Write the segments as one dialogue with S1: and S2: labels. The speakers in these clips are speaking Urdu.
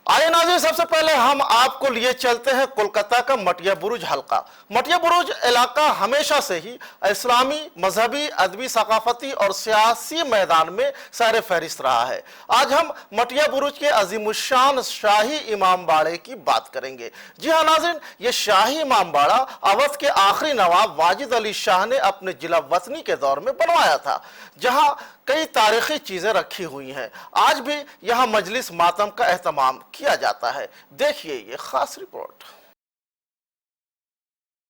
S1: آئے ناظرین، سب سے پہلے ہم آپ کو لیے چلتے ہیں کولکاتہ کا مٹیا برج حلقہ۔ مٹیا برج علاقہ ہمیشہ سے ہی اسلامی، مذہبی، ادبی، ثقافتی اور سیاسی میدان میں سیر فہرست رہا ہے۔ آج ہم مٹیا برج کے عظیم الشان شاہی امام باڑے کی بات کریں گے۔ جی ہاں ناظرین، یہ شاہی امام باڑہ اودھ کے آخری نواب واجد علی شاہ نے اپنے ضلع وطنی کے دور میں بنوایا تھا، جہاں کئی تاریخی چیزیں رکھی ہوئی ہیں۔ آج بھی یہاں مجلس ماتم کا اہتمام کیا جاتا ہے۔ دیکھیے یہ خاص رپورٹ۔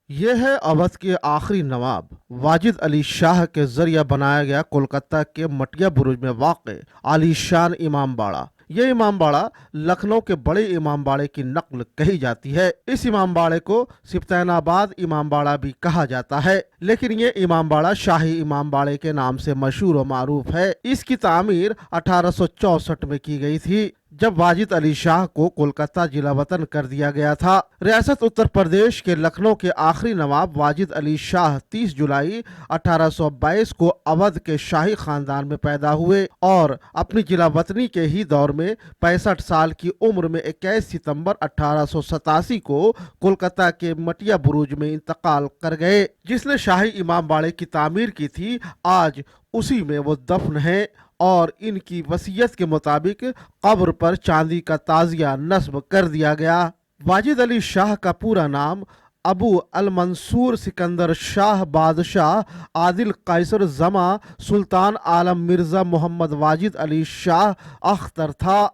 S2: یہ ہے اودھ کے آخری نواب واجد علی شاہ کے ذریعہ بنایا گیا کولکاتہ کے مٹیا برج میں واقع عالی شان امام باڑہ۔ یہ امام باڑہ لکھنؤ کے بڑے امام باڑے کی نقل کہی جاتی ہے۔ اس امام باڑے کو سبطین آباد امام باڑہ بھی کہا جاتا ہے، لیکن یہ امام باڑہ شاہی امام باڑے کے نام سے مشہور و معروف ہے۔ اس کی تعمیر 1864 میں کی گئی تھی، جب واجد علی شاہ کو کولکاتہ ضلع وطن کر دیا گیا تھا۔ ریاست اتر پردیش کے لکھنؤ کے آخری نواب واجد علی شاہ 30 جولائی 1822 کو اودھ کے شاہی خاندان میں پیدا ہوئے اور اپنی ضلع وطنی کے ہی دور میں 65 سال کی عمر میں 21 ستمبر 1887 کو کولکاتہ کے مٹیا برج میں انتقال کر گئے۔ جس نے شاہی امام باڑے کی تعمیر کی تھی، آج اسی میں وہ دفن ہیں اور ان کی وصیت کے مطابق قبر پر چاندی کا تازیہ نصب کر دیا گیا۔ واجد علی شاہ کا پورا نام ابو المنصور سکندر شاہ بادشاہ عادل قیصر زماں سلطان عالم مرزا محمد واجد علی شاہ اختر تھا۔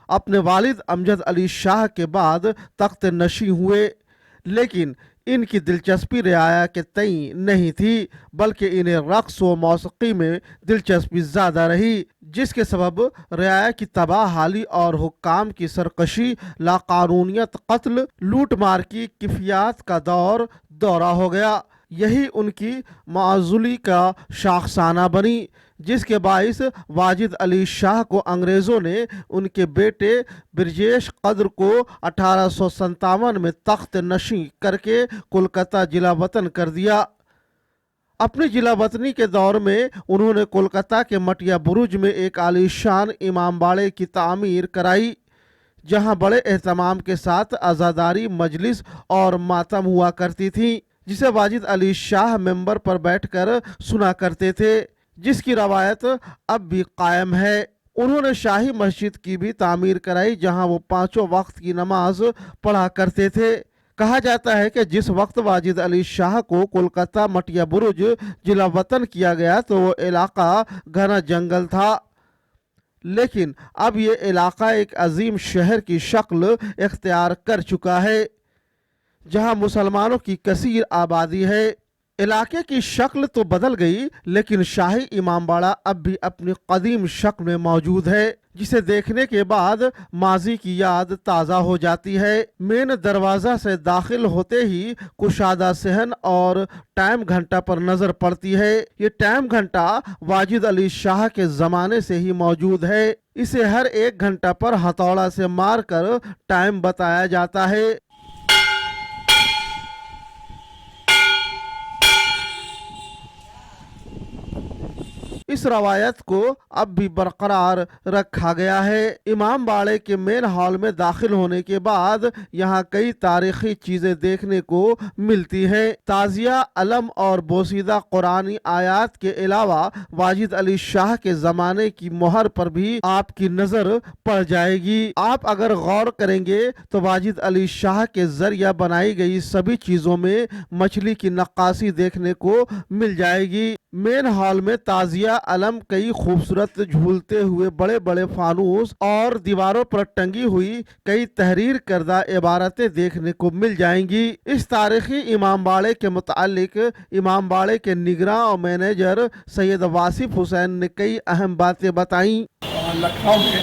S2: اپنے والد امجد علی شاہ کے بعد تخت نشین ہوئے، لیکن ان کی دلچسپی رعایا کے تئیں نہیں تھی، بلکہ انہیں رقص و موسیقی میں دلچسپی زیادہ رہی، جس کے سبب رعایا کی تباہ حالی اور حکام کی سرکشی، لاقانونیت، قتل، لوٹ مار کی کیفیات کا دورہ ہو گیا۔ یہی ان کی معزولی کا شاخسانہ بنی، جس کے باعث واجد علی شاہ کو انگریزوں نے ان کے بیٹے برجیش قدر کو 1857 میں تخت نشین کر کے کولکاتہ ضلع وطن کر دیا۔ اپنی ضلع وطنی کے دور میں انہوں نے کولکاتہ کے مٹیا برج میں ایک عالی شان امام باڑے کی تعمیر کرائی، جہاں بڑے اہتمام کے ساتھ عزاداری، مجلس اور ماتم ہوا کرتی تھی، جسے واجد علی شاہ ممبر پر بیٹھ کر سنا کرتے تھے، جس کی روایت اب بھی قائم ہے۔ انہوں نے شاہی مسجد کی بھی تعمیر کرائی، جہاں وہ 5 وقت کی نماز پڑھا کرتے تھے۔ کہا جاتا ہے کہ جس وقت واجد علی شاہ کو کولکاتہ مٹیا برج ضلع وطن کیا گیا تو وہ علاقہ گھنا جنگل تھا، لیکن اب یہ علاقہ ایک عظیم شہر کی شکل اختیار کر چکا ہے، جہاں مسلمانوں کی کثیر آبادی ہے۔ علاقے کی شکل تو بدل گئی، لیکن شاہی امام باڑہ اب بھی اپنی قدیم شکل میں موجود ہے، جسے دیکھنے کے بعد ماضی کی یاد تازہ ہو جاتی ہے۔ مین دروازہ سے داخل ہوتے ہی کشادہ صحن اور ٹائم گھنٹہ پر نظر پڑتی ہے۔ یہ ٹائم گھنٹہ واجد علی شاہ کے زمانے سے ہی موجود ہے۔ اسے ہر 1 گھنٹہ پر ہتھوڑا سے مار کر ٹائم بتایا جاتا ہے۔ اس روایت کو اب بھی برقرار رکھا گیا ہے۔ امام باڑے کے مین ہال میں داخل ہونے کے بعد یہاں کئی تاریخی چیزیں دیکھنے کو ملتی ہیں۔ تعزیہ، علم اور بوسیدہ قرآنی آیات کے علاوہ واجد علی شاہ کے زمانے کی مہر پر بھی آپ کی نظر پڑ جائے گی۔ آپ اگر غور کریں گے تو واجد علی شاہ کے ذریعہ بنائی گئی سبھی چیزوں میں مچھلی کی نقاشی دیکھنے کو مل جائے گی۔ مین ہال میں تعزیہ، علم، کئی خوبصورت جھولتے ہوئے بڑے بڑے فانوس اور دیواروں پر ٹنگی ہوئی کئی تحریر کردہ عبارتیں دیکھنے کو مل جائیں گی۔ اس تاریخی امام باڑے کے متعلق امام باڑے کے نگراں اور مینیجر سید واصف حسین نے کئی اہم باتیں بتائیں۔
S3: لکھنؤ میں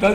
S3: 10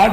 S3: 8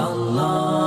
S4: Allah